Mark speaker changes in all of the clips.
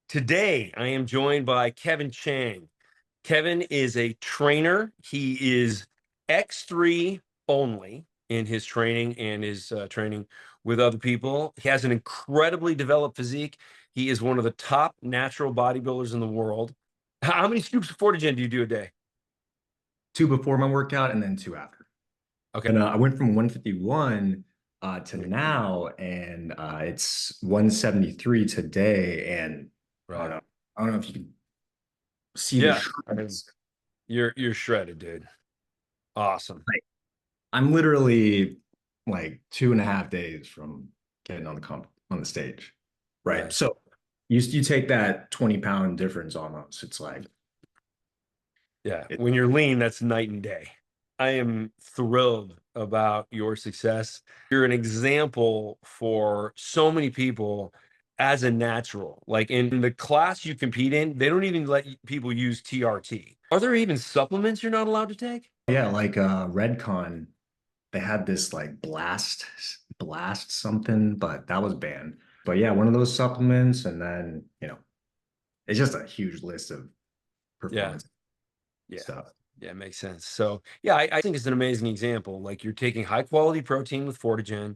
Speaker 1: Today, I am joined by Kevin Chang. Kevin is a trainer. He is X3 only in his training and his training with other people. He has an incredibly developed physique. He is one of the top natural bodybuilders in the world. How many scoops of Fortigen do you do a day?
Speaker 2: Two before my workout and then two after.
Speaker 1: Okay.
Speaker 2: And I went from 151 to now, and it's 173 today. And I don't
Speaker 1: Right.
Speaker 2: know. I don't know if you can see the
Speaker 1: Yeah. I mean,
Speaker 2: shreds.
Speaker 1: you're shredded, dude. Awesome.
Speaker 2: Like I'm literally like 2.5 days from getting on the stage. Right.
Speaker 1: Nice.
Speaker 2: So you take that 20-pound difference almost. It's like
Speaker 1: Yeah.
Speaker 2: it,
Speaker 1: When you're lean, that's night and day. I am thrilled about your success. You're an example for so many people as a natural. Like in the class you compete in, they don't even let people use TRT. Are there even supplements you're not allowed to take?
Speaker 2: yeah, like Redcon, they had this like blast something, but that was banned. But yeah, one of those supplements, and then it's just a huge list of
Speaker 1: Yeah.
Speaker 2: performance
Speaker 1: Yeah.
Speaker 2: stuff.
Speaker 1: Yeah, it makes sense. So yeah, I think it's an amazing example. Like you're taking high quality protein with Fortigen.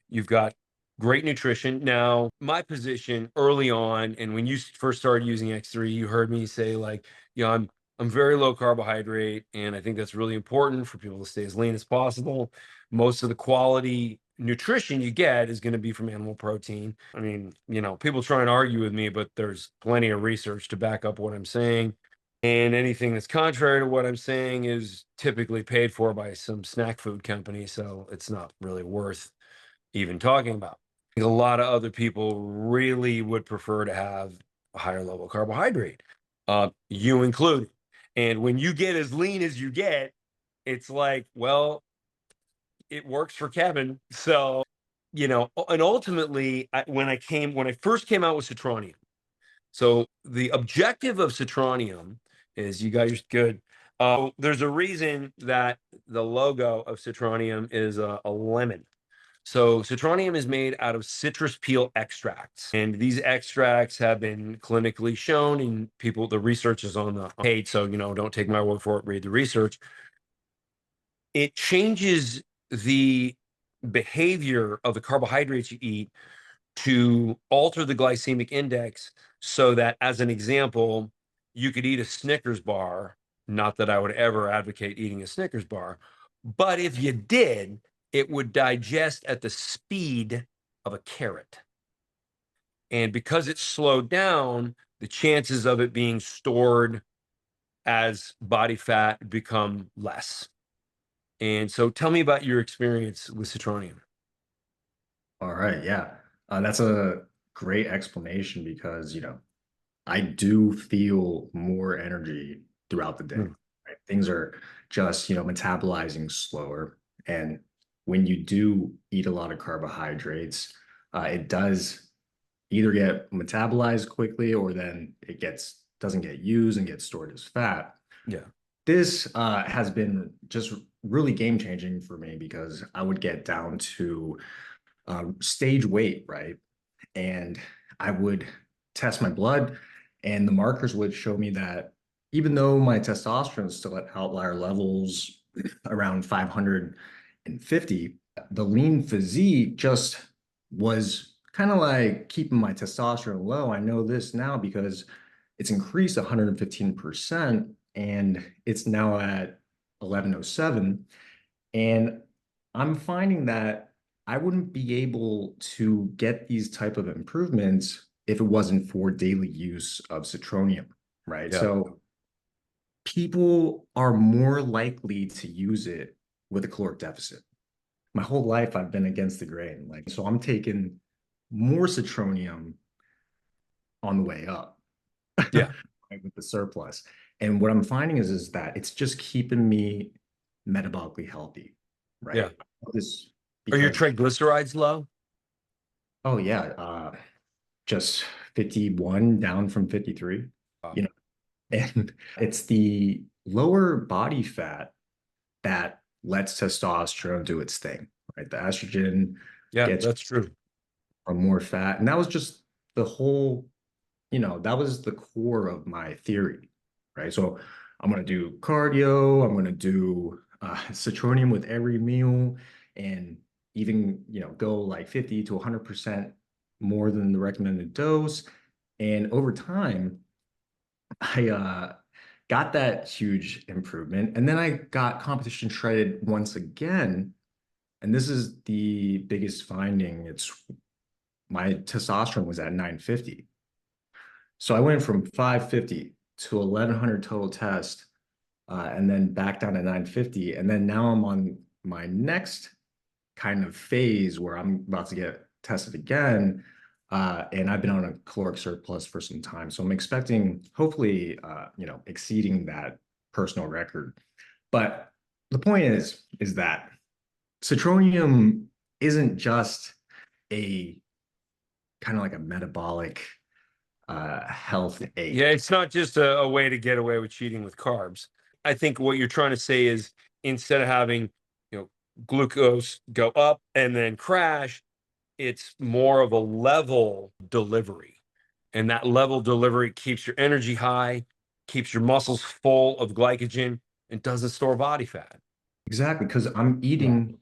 Speaker 1: You've got great nutrition. Now, my position early on, and when you first started using X3, you heard me say, like, I'm very low carbohydrate, and I think that's really important for people to stay as lean as possible. Most of the quality nutrition you get is going to be from animal protein. I mean, people try and argue with me, but there's plenty of research to back up what I'm saying. And anything that's contrary to what I'm saying is typically paid for by some snack food company. So it's not really worth even talking about. I think a lot of other people really would prefer to have a higher level carbohydrate, you included. And when you get as lean as you get, it's like, well, it works for Kevin. So, and ultimately, when I first came out with Citronium, so the objective of Citronium is you guys good. There's a reason that the logo of Citronium is a lemon. So Citronium is made out of citrus peel extracts, and these extracts have been clinically shown. And the research is on the page, so don't take my word for it. Read the research. It changes the behavior of the carbohydrates you eat to alter the glycemic index so that, as an example, you could eat a Snickers bar. Not that I would ever advocate eating a Snickers bar, but if you did, it would digest at the speed of a carrot. And because it's slowed down, the chances of it being stored as body fat become less. And so tell me about your experience with Citronium.
Speaker 2: All right, yeah. That's a great explanation because, I do feel more energy throughout the day.
Speaker 1: Mm.
Speaker 2: Right? Things are just, metabolizing slower. And when you do eat a lot of carbohydrates, it does either get metabolized quickly or then doesn't get used and gets stored as fat.
Speaker 1: Yeah.
Speaker 2: This has been just really game changing for me because I would get down to stage weight, right? And I would test my blood, and the markers would show me that even though my testosterone is still at outlier levels around 550, the lean physique just was kind of like keeping my testosterone low. I know this now because it's increased 115% and it's now at 1107. And I'm finding that I wouldn't be able to get these type of improvements if it wasn't for daily use of citronium, right?
Speaker 1: Yeah.
Speaker 2: So people are more likely to use it with a caloric deficit. My whole life I've been against the grain. Like, so I'm taking more citronium on the way up,
Speaker 1: Yeah.
Speaker 2: right, with the surplus. And what I'm finding is that it's just keeping me metabolically healthy,
Speaker 1: Yeah.
Speaker 2: right? This
Speaker 1: Are your
Speaker 2: because
Speaker 1: triglycerides low?
Speaker 2: oh yeah, just 51 down from 53,
Speaker 1: Uh,
Speaker 2: you know, and it's the lower body fat that lets testosterone do its thing, right? The estrogen
Speaker 1: yeah,
Speaker 2: gets
Speaker 1: that's true.
Speaker 2: from more fat, and that was just the whole that was the core of my theory, right? So I'm going to do cardio, I'm going to do citronium with every meal, and even, go like 50 to 100% more than the recommended dose. And over time, I got that huge improvement. And then I got competition shredded once again. And this is the biggest finding. It's my testosterone was at 950. So I went from 550 to 1100 total test, and then back down to 950. And then now I'm on my next kind of phase where I'm about to get tested again. And I've been on a caloric surplus for some time. So I'm expecting, hopefully, exceeding that personal record. But the point is that citronium isn't just a kind of like a metabolic health
Speaker 1: Yeah,
Speaker 2: aid.
Speaker 1: it's not just a way to get away with cheating with carbs. I think what you're trying to say is instead of having, you know, glucose go up and then crash, it's more of a level delivery. And that level delivery keeps your energy high, keeps your muscles full of glycogen, and doesn't store body fat.
Speaker 2: Exactly, because I'm
Speaker 1: Yeah.
Speaker 2: eating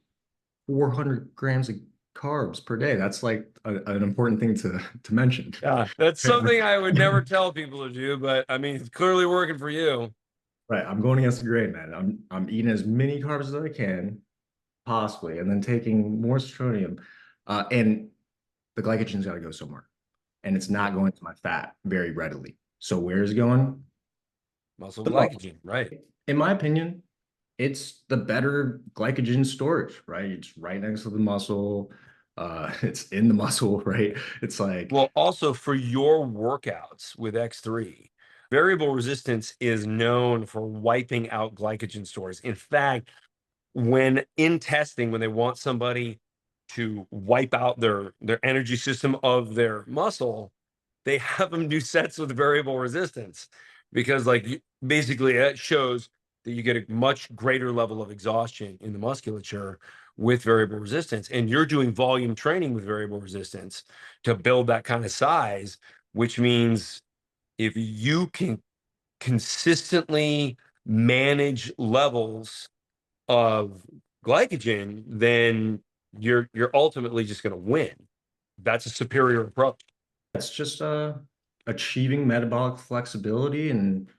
Speaker 2: 400 grams of carbs per day. That's like an important thing to mention.
Speaker 1: Yeah, that's something I would never tell people to do, but I mean, it's clearly working for you.
Speaker 2: Right, I'm going against the grain, man. I'm eating as many carbs as I can, possibly, and then taking more citronium. And the glycogen's got to go somewhere, and it's
Speaker 1: Yeah.
Speaker 2: not going to my fat very readily. So where's it going?
Speaker 1: Muscle
Speaker 2: The muscle.
Speaker 1: glycogen, right?
Speaker 2: In my opinion, it's the better glycogen storage, right? It's right next to the muscle. It's in the muscle, right? It's like
Speaker 1: Well, also for your workouts with X3, variable resistance is known for wiping out glycogen stores. In fact, when in testing, when they want somebody to wipe out their energy system of their muscle, they have them do sets with variable resistance because basically it shows that you get a much greater level of exhaustion in the musculature with variable resistance, and you're doing volume training with variable resistance to build that kind of size, which means if you can consistently manage levels of glycogen, then you're ultimately just going to win. That's a superior approach.
Speaker 2: it's just achieving metabolic flexibility. And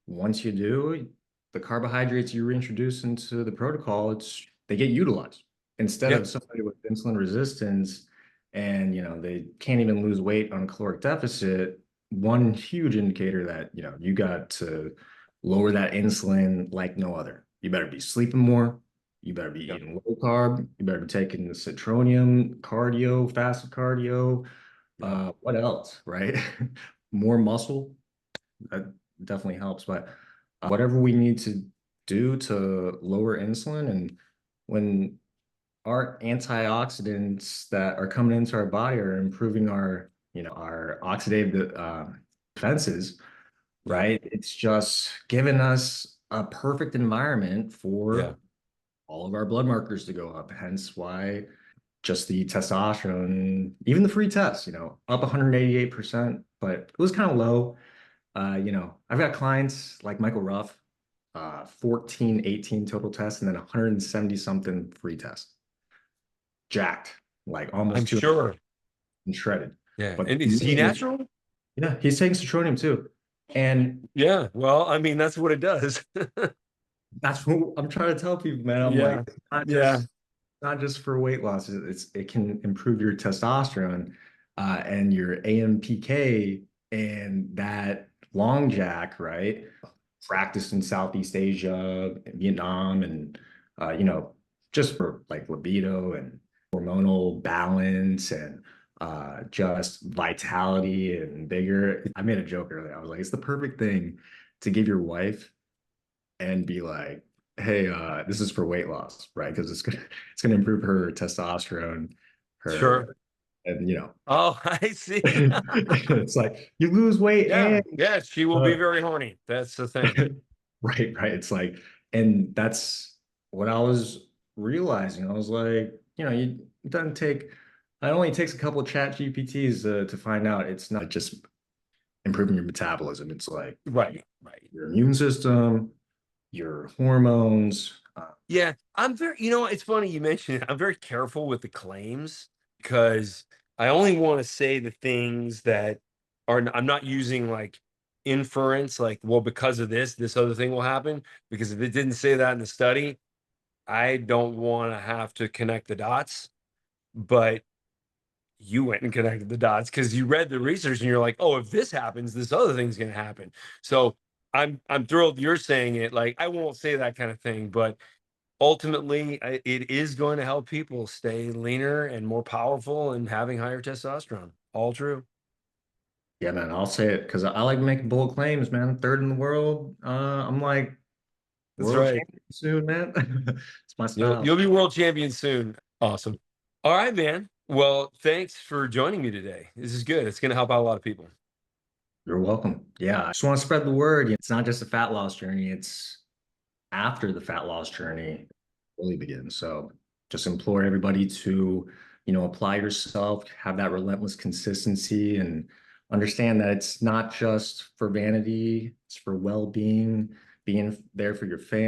Speaker 2: once you do, the carbohydrates you reintroduce into the protocol, they get utilized instead
Speaker 1: Yeah,
Speaker 2: of somebody with insulin resistance and they can't even lose weight on caloric deficit. One huge indicator that you got to lower that insulin like no other. You better be sleeping more. You better be
Speaker 1: yeah,
Speaker 2: eating low carb. You better be taking the citronium, cardio, fasted cardio.
Speaker 1: yeah.
Speaker 2: What else, right? More muscle, that definitely helps. But whatever we need to do to lower insulin, and when our antioxidants that are coming into our body are improving our oxidative defenses,
Speaker 1: Yeah,
Speaker 2: right? It's just given us a perfect environment
Speaker 1: yeah.
Speaker 2: for all of our blood markers to go up. Hence why just the testosterone, even the free test, up 188%, but it was kind of low. I've got clients like Michael Ruff, 14, 18 total tests, and then 170 something free tests. Jacked, like
Speaker 1: I'm
Speaker 2: almost 200
Speaker 1: sure.
Speaker 2: and shredded.
Speaker 1: Yeah.
Speaker 2: But
Speaker 1: And
Speaker 2: for
Speaker 1: is he
Speaker 2: me,
Speaker 1: natural?
Speaker 2: yeah, he's taking citronium too. And
Speaker 1: Yeah. Well, I mean, that's what it does.
Speaker 2: that's what I'm trying to tell people, man. I'm like,
Speaker 1: Yeah.
Speaker 2: it's not
Speaker 1: Yeah.
Speaker 2: just for weight loss. It can improve your testosterone and your AMPK and that long jack, right? Practiced in Southeast Asia, Vietnam, and just for like libido and hormonal balance and just vitality and vigor. I made a joke earlier. I was like, it's the perfect thing to give your wife and be like, hey, this is for weight loss, right? Because it's gonna improve her testosterone,
Speaker 1: Sure.
Speaker 2: her and
Speaker 1: Oh, I see.
Speaker 2: it's like you lose weight
Speaker 1: Yeah.
Speaker 2: and
Speaker 1: Yeah. She will be
Speaker 2: uh,
Speaker 1: very horny. That's the thing.
Speaker 2: right. It's like, and that's what I was realizing. I was like, it doesn't take. It only takes a couple of chat GPTs to find out it's not just improving your metabolism. It's like
Speaker 1: Right, right.
Speaker 2: your immune system, your hormones.
Speaker 1: Yeah, I'm very, it's funny you mentioned it. I'm very careful with the claims because I only want to say the things that I'm not using like inference, like, well, because of this other thing will happen. Because if it didn't say that in the study, I don't want to have to connect the dots. But you went and connected the dots because you read the research and you're like, oh, if this happens, this other thing's going to happen. So I'm thrilled you're saying it. Like, I won't say that kind of thing, but ultimately, it is going to help people stay leaner and more powerful and having higher testosterone. All true.
Speaker 2: Yeah, man, I'll say it because I like making bold claims, man. Third in the world. I'm like
Speaker 1: That's
Speaker 2: world
Speaker 1: right.
Speaker 2: champion soon, man. It's my
Speaker 1: You'll
Speaker 2: style.
Speaker 1: you'll be world champion soon. Awesome. All right, man. Well, thanks for joining me today. This is good. It's going to help out a lot of people.
Speaker 2: You're welcome. Yeah, I just want to spread the word. It's not just a fat loss journey, it's after the fat loss journey really begins. So just implore everybody to, apply yourself, have that relentless consistency, and understand that it's not just for vanity, it's for well-being, being there for your family.